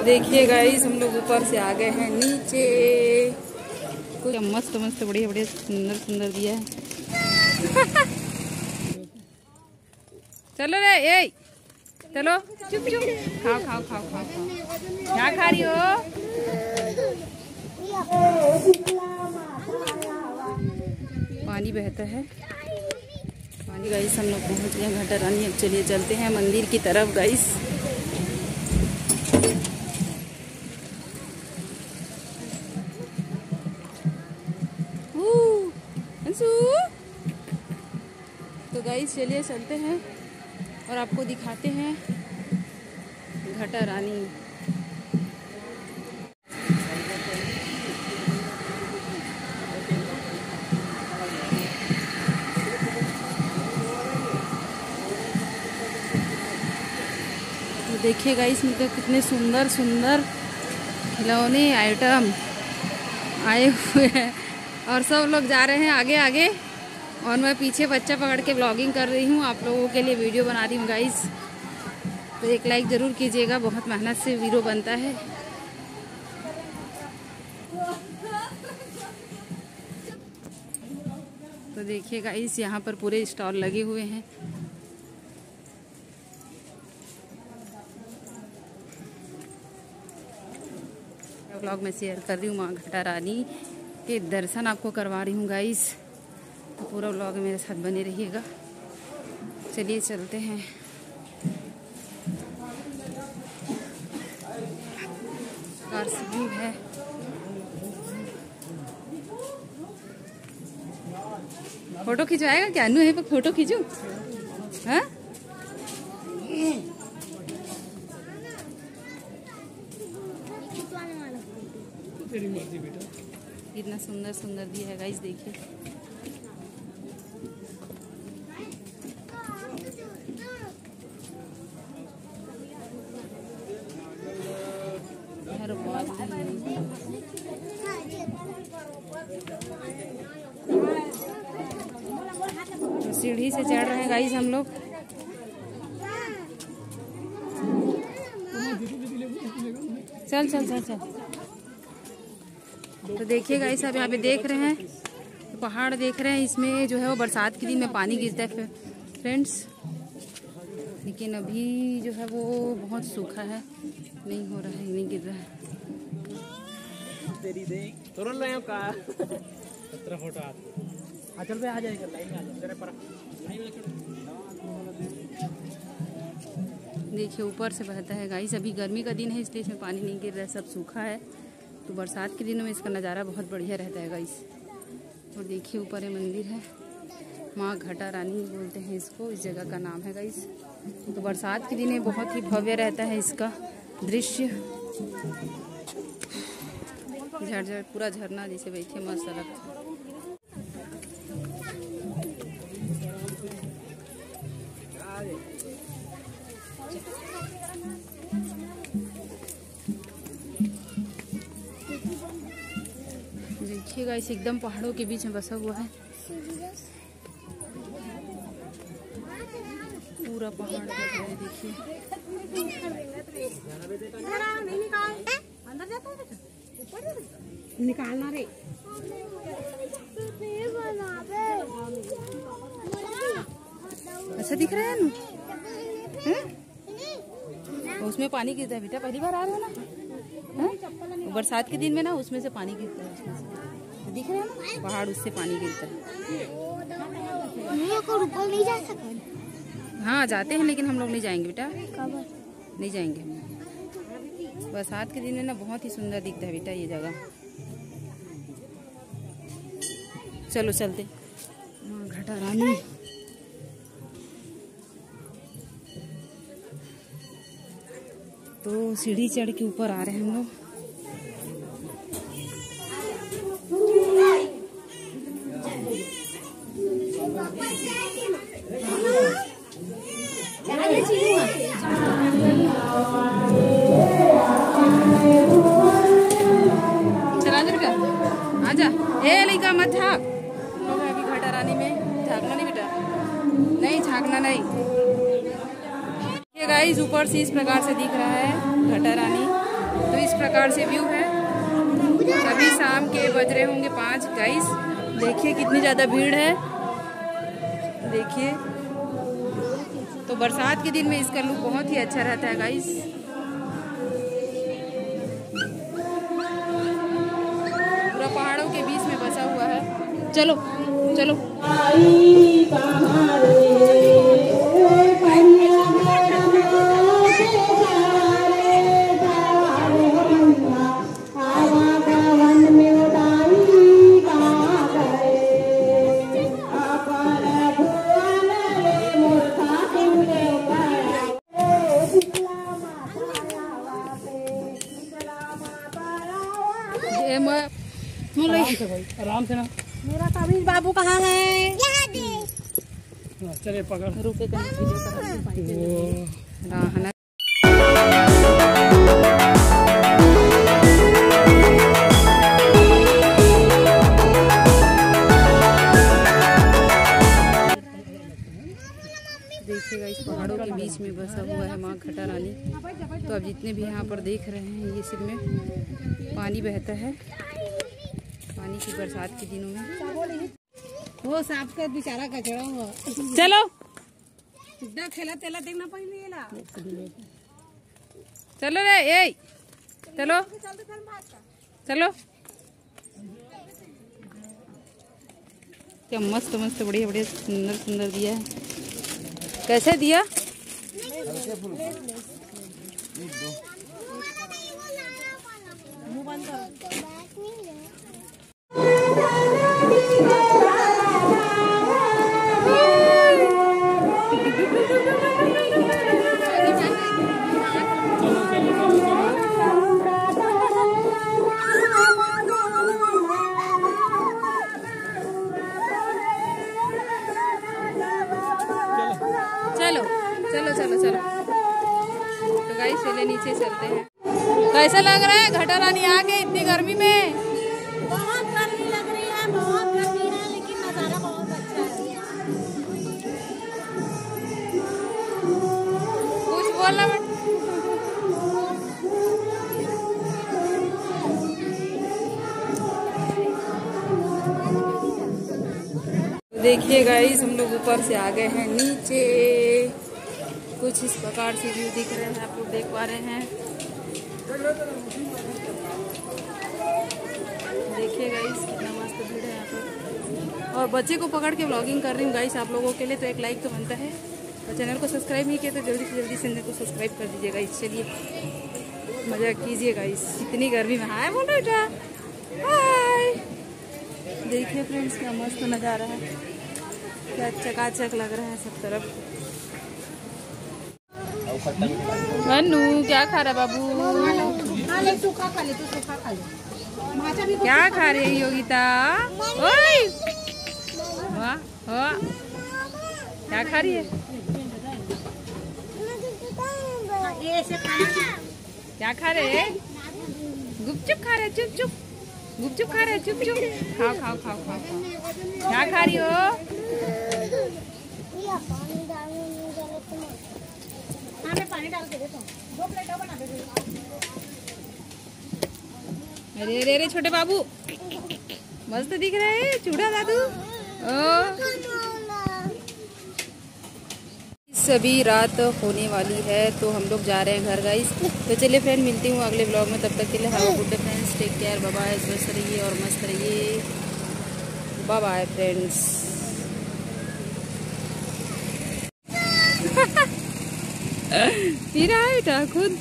देखिए गाइस, हम लोग ऊपर से आ गए हैं नीचे। कुछ मस्त मस्त बढ़िया बढ़िया सुंदर सुंदर दिया है। चलो रे, ए चलो, चुप चुप, खाओ खाओ खाओ खाओ खाओ। क्या खा रही हो? पानी बहता है, पानी। गाइस हम लोग पहुंच गए घाटा रानी। अब चलिए चलते हैं मंदिर की तरफ गाइस। तो गाइस चलिए चलते हैं और आपको दिखाते हैं घाटा रानी। तो देखिए गाइस, मतलब कितने सुंदर सुंदर खिलौने आइटम आए हुए हैं और सब लोग जा रहे हैं आगे आगे और मैं पीछे बच्चा पकड़ के व्लॉगिंग कर रही हूँ। आप लोगों के लिए वीडियो बना रही हूँ गाइस। तो एक लाइक ज़रूर कीजिएगा, बहुत मेहनत से वीडियो बनता है। तो देखिए गाइस, यहाँ पर पूरे स्टॉल लगे हुए हैं। व्लॉग में शेयर कर रही हूँ, माँ घाटा रानी के दर्शन आपको करवा रही हूँ गाइस। तो पूरा व्लॉग मेरे साथ बने रहिएगा। चलिए चलते हैं। कार से व्यू है। फोटो खिंचवाएगा क्या? अनु यहीं पर फोटो खींचूं? हाँ? कितना सुंदर सुंदर दिया है गाइस, देखिए। तो सीढ़ी से चढ़ रहे हैं गाइस हम लोग। चल चल चल चल। तो देखिए गाइस, अब यहाँ पे देख रहे हैं तो पहाड़ देख रहे हैं। इसमें जो है वो बरसात के दिन में पानी गिरता है फ्रेंड्स, लेकिन अभी जो है वो बहुत सूखा है, नहीं हो रहा है, नहीं गिर रहा है। चल आ जाएगा, देखिए ऊपर से बहता है गाइस। अभी गर्मी का दिन है इसलिए इसमें पानी नहीं गिर रहा है, सब सूखा है। तो बरसात के दिनों में इसका नज़ारा बहुत बढ़िया रहता है गाइस। और देखिए ऊपर ये मंदिर है, माँ घाटा रानी बोलते हैं इसको, इस जगह का नाम है गाइस। तो बरसात के दिन में बहुत ही भव्य रहता है इसका दृश्य। झरझर पूरा झरना जैसे बैठे मस्त लगता है। देखिए गाइस, एकदम पहाड़ों के बीच में बसा हुआ है पूरा पहाड़ दिख रहा है। देखिए निकालना रे, ऐसा दिख रहा है ना? उसमें पानी गिरता है बेटा, पहली बार आ रहे हो ना? बरसात के दिन में ना उसमें से पानी गिरता है, उसमें से दिख रहा है ना पहाड़, उससे पानी गिरता है। ऊपर नहीं जा सकते? हाँ जाते हैं, लेकिन हम लोग नहीं जाएंगे बेटा। नहीं जाएंगे हम। बरसात के दिन में ना बहुत ही सुंदर दिखता है बेटा ये जगह। चलो चलते घाटा रानी। तो सीढ़ी चढ़ के ऊपर आ रहे हैं हम लोग। चला बेटा, आजा। ए लड़का मत झाँक। अभी घाटा रानी में झाँकना नहीं बेटा, नहीं झाँकना नहीं। ये गाइस ऊपर से इस प्रकार से दिख रहा है घाटा रानी। तो इस प्रकार से व्यू है। अभी शाम के बज रहे होंगे 5 गाइस। देखिए कितनी ज़्यादा भीड़ है, देखिए। तो बरसात के दिन में इसका लुक बहुत ही अच्छा रहता है गाइस। पूरा पहाड़ों के बीच में बसा हुआ है। चलो चलो। आराम से ना। मेरा कबीर बाबू कहाँ है? चले पकड़। रुके देखिएगा इस पहाड़ों के बीच में बसा हुआ है माँ घटा रानी। तो अब जितने भी यहाँ पर देख रहे हैं ये सब में पानी बहता है, पानी की बरसात के दिनों में। वो सांप का बेचारा कचरा हुआ। चलो कितना खेला तेला देखना पहले। चलो रे ए चलो चलो। क्या मस्त मस्त बढ़िया बढ़िया सुंदर सुंदर दिया है। कैसे दिया? चलो चलो चलो चलो। तो गाइस चले नीचे चलते हैं। कैसा लग रहा है घटा रानी आके इतनी गर्मी में? बहुत गर्मी लग रही है, बहुत गर्मी है, लेकिन नजारा बहुत अच्छा है। कुछ बोलना मत। देखिए गाइस हम लोग ऊपर से आ गए हैं नीचे। कुछ इस प्रकार से व्यू दिख रहे हैं, आप लोग देख पा रहे हैं। देखिए गाइस कितना मस्त भीड़ है यहाँ पर। और बच्चे को पकड़ के व्लॉगिंग कर रही हूँ गाइस आप लोगों के लिए। तो एक लाइक तो बनता है, और चैनल को सब्सक्राइब नहीं किया तो जल्दी से जल्दी चैनल को सब्सक्राइब कर दीजिएगा। इस चलिए मजा कीजिए गाइस इतनी गर्मी में। हाय बोलो बेटा, हाय। देखिए फ्रेंड्स क्या मस्त नज़ारा है, क्या चकाचक लग रहा है सब तरफ। मनु क्या खा रहा बाबू? सूखा खा ले, तू सूखा खा ले। क्या खा रही योगिता? ओए वाह वाह, क्या खा रही है? क्या खा रहे? गुपचुप खा रहे, चुप चुप। गुपचुप खा रहे, चुप चुप। खाओ खाओ खाओ खाओ खाओ। क्या खा रही हो? पानी डाल के देता हूँ, 2 प्लेट बना दे। अरे अरे अरे छोटे बाबू मस्त दिख रहे हैं चूड़ा दादू। सभी रात होने वाली है तो हम लोग जा रहे हैं घर गाइस। तो चलिए फ्रेंड मिलती हूँ अगले ब्लॉग में, तब तक के लिए have a good day friends, take care, bye bye. स्वस्थ रहिए और मस्त रहिए, बाय बाय फ्रेंड्स। पी रहा है बेटा खुद।